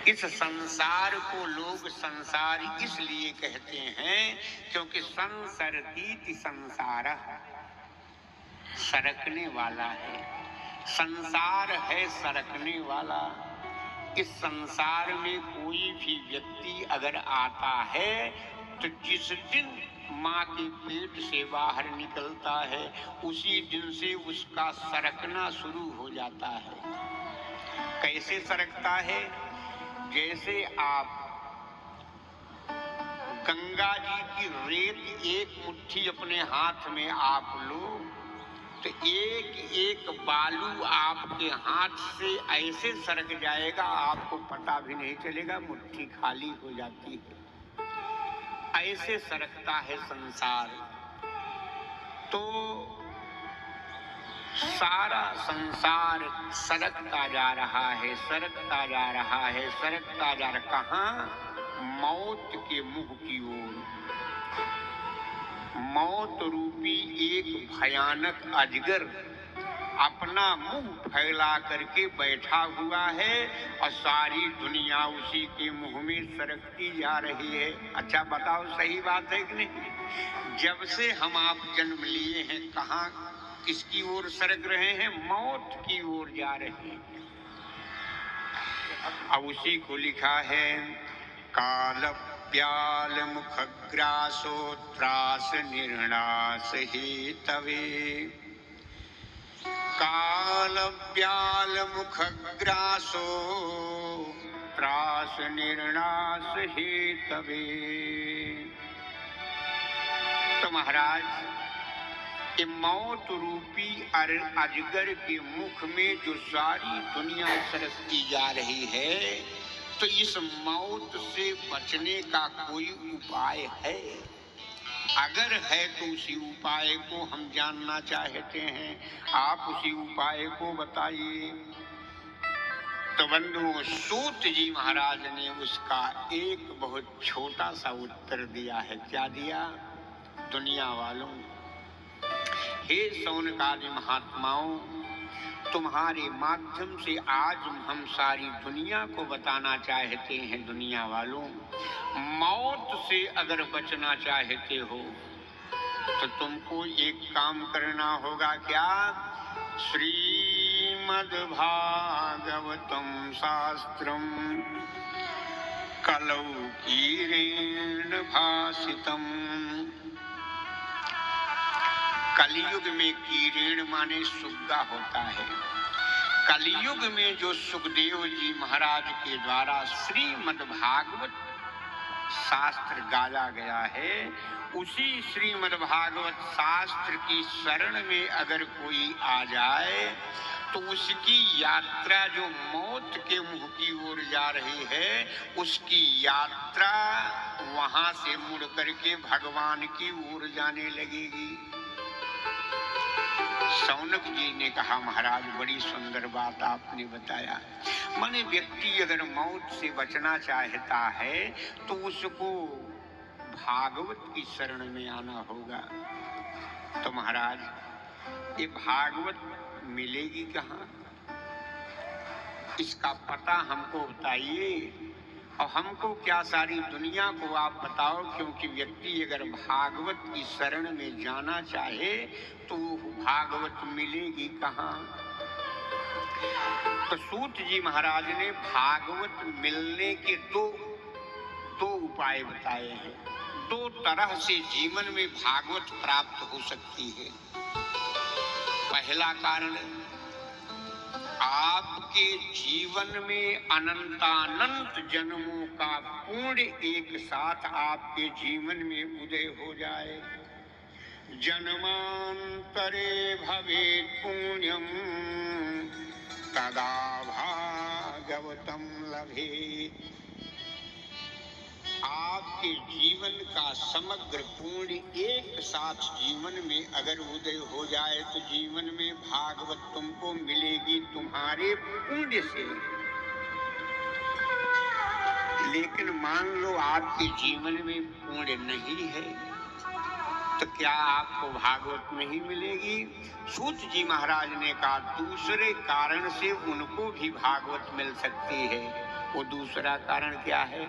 इस संसार को लोग संसार इसलिए कहते हैं क्योंकि संसरतीति संसार, सरकने वाला है। संसार है सरकने वाला। इस संसार में कोई भी व्यक्ति अगर आता है तो जिस दिन माँ के पेट से बाहर निकलता है उसी दिन से उसका सरकना शुरू हो जाता है। कैसे सरकता है? जैसे आप गंगा जी की रेत एक मुट्ठी अपने हाथ में आप लो तो एक एक बालू आपके हाथ से ऐसे सरक जाएगा, आपको पता भी नहीं चलेगा, मुट्ठी खाली हो जाती है। ऐसे सरकता है संसार। तो सारा संसार सरकता जा रहा है, सरकता जा रहा है, सरकता जा रहा। कहाँ? मौत के मुंह की ओर। मौत रूपी एक भयानक अजगर अपना मुंह फैला करके बैठा हुआ है और सारी दुनिया उसी के मुंह में सरकती जा रही है। अच्छा बताओ, सही बात है कि नहीं? जब से हम आप जन्म लिए हैं, कहाँ किसकी ओर सरक रहे हैं? मौत की ओर जा रहे हैं। अब उसी को लिखा है, काल व्याल मुखग्रासो त्रास निर्णास हेतवे। काल व्याल मुखग्रासो त्रास निर्णास हेतवे। तो महाराज, ये मौत रूपी अजगर के मुख में जो सारी दुनिया सरकती जा रही है, तो इस मौत से बचने का कोई उपाय है? अगर है तो उसी उपाय को हम जानना चाहते हैं। आप उसी उपाय को बताइए। तो बंधुओं, सूत जी महाराज ने उसका एक बहुत छोटा सा उत्तर दिया है। क्या दिया? दुनिया वालों, हे शौनकादि महात्माओं, तुम्हारे माध्यम से आज हम सारी दुनिया को बताना चाहते हैं। दुनिया वालों, मौत से अगर बचना चाहते हो तो तुमको एक काम करना होगा। क्या? श्रीमद् भागवतम शास्त्रम कलौ कीरेण भासितम। कलियुग में कीरेण माने सुग्गा होता है। कलियुग में जो सुखदेव जी महाराज के द्वारा श्रीमद् भागवत शास्त्र गाया गया है, उसी श्रीमद् भागवत शास्त्र की शरण में अगर कोई आ जाए तो उसकी यात्रा जो मौत के मुंह की ओर जा रही है, उसकी यात्रा वहां से मुड़ करके भगवान की ओर जाने लगेगी। शौनक जी ने कहा, महाराज बड़ी सुंदर बात आपने बताया। माने व्यक्ति अगर मौत से बचना चाहता है तो उसको भागवत की शरण में आना होगा। तो महाराज, ये भागवत मिलेगी कहाँ? इसका पता हमको बताइए। और हमको क्या, सारी दुनिया को आप बताओ, क्योंकि व्यक्ति अगर भागवत की शरण में जाना चाहे तो भागवत मिलेगी कहाँ? तो सूत जी महाराज ने भागवत मिलने के दो उपाय बताए हैं। दो तरह से जीवन में भागवत प्राप्त हो सकती है। पहला कारण, आपके जीवन में अनंतानंत जन्मों का पुण्य एक साथ आपके जीवन में उदय हो जाए। जन्मांतरे भवेत् पुण्यम तदा भागवतम लभेत्। आपके जीवन का समग्र पुण्य एक साथ जीवन में अगर उदय हो जाए तो जीवन में भागवत तुमको मिलेगी तुम्हारे पुण्य से। लेकिन मान लो आपके जीवन में पुण्य नहीं है, तो तो क्या आपको भागवत नहीं मिलेगी? सूत जी महाराज ने कहा दूसरे कारण से उनको भी भागवत मिल सकती है। वो दूसरा कारण क्या है?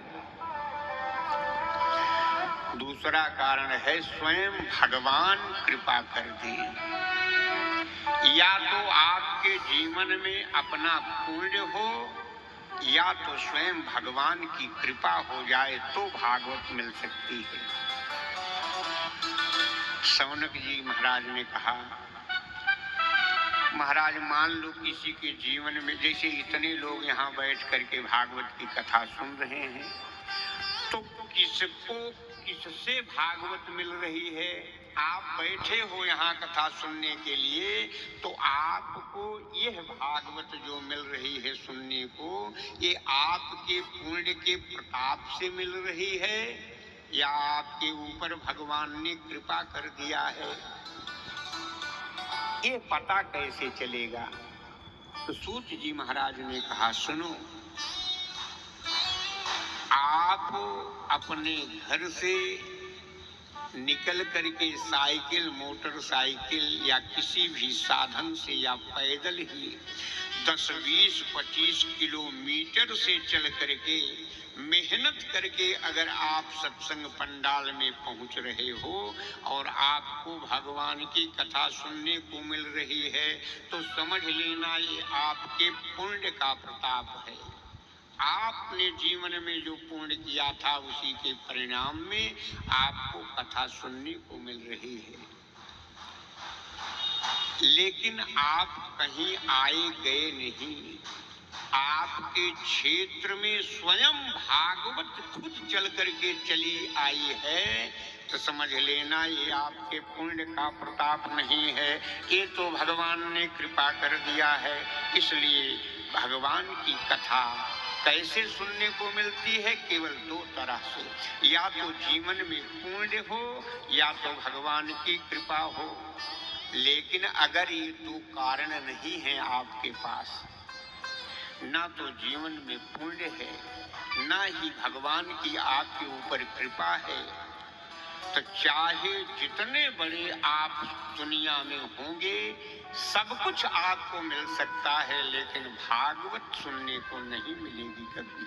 दूसरा कारण है स्वयं भगवान कृपा कर दे। या तो आपके जीवन में अपना पुण्य हो या तो स्वयं भगवान की कृपा हो जाए तो भागवत मिल सकती है। शौनक जी महाराज ने कहा, महाराज मान लो किसी के जीवन में, जैसे इतने लोग यहाँ बैठ करके भागवत की कथा सुन रहे हैं, तो किसको किससे भागवत मिल रही है? आप बैठे हो यहाँ कथा सुनने के लिए, तो आपको यह भागवत जो मिल रही है सुनने को, ये आपके पुण्य के प्रताप से मिल रही है या आपके ऊपर भगवान ने कृपा कर दिया है? ये पता कैसे चलेगा? तो सूत जी महाराज ने कहा सुनो, आप अपने घर से निकल करके साइकिल, मोटरसाइकिल या किसी भी साधन से या पैदल ही 10, 20, 25 किलोमीटर से चल करके मेहनत करके अगर आप सत्संग पंडाल में पहुंच रहे हो और आपको भगवान की कथा सुनने को मिल रही है, तो समझ लेना ये आपके पुण्य का प्रताप है। आपने जीवन में जो पुण्य किया था उसी के परिणाम में आपको कथा सुनने को मिल रही है। लेकिन आप कहीं आए गए नहीं, आपके क्षेत्र में स्वयं भागवत खुद चल करके चली आई है, तो समझ लेना ये आपके पुण्य का प्रताप नहीं है, ये तो भगवान ने कृपा कर दिया है। इसलिए भगवान की कथा कैसे सुनने को मिलती है? केवल दो तरह से, या तो जीवन में पुण्य हो या तो भगवान की कृपा हो। लेकिन अगर ये दो कारण नहीं है आपके पास, ना तो जीवन में पुण्य है ना ही भगवान की आपके ऊपर कृपा है, तो चाहे जितने बड़े आप दुनिया में होंगे सब कुछ आपको मिल सकता है, लेकिन भागवत सुनने को नहीं मिलेगी कभी।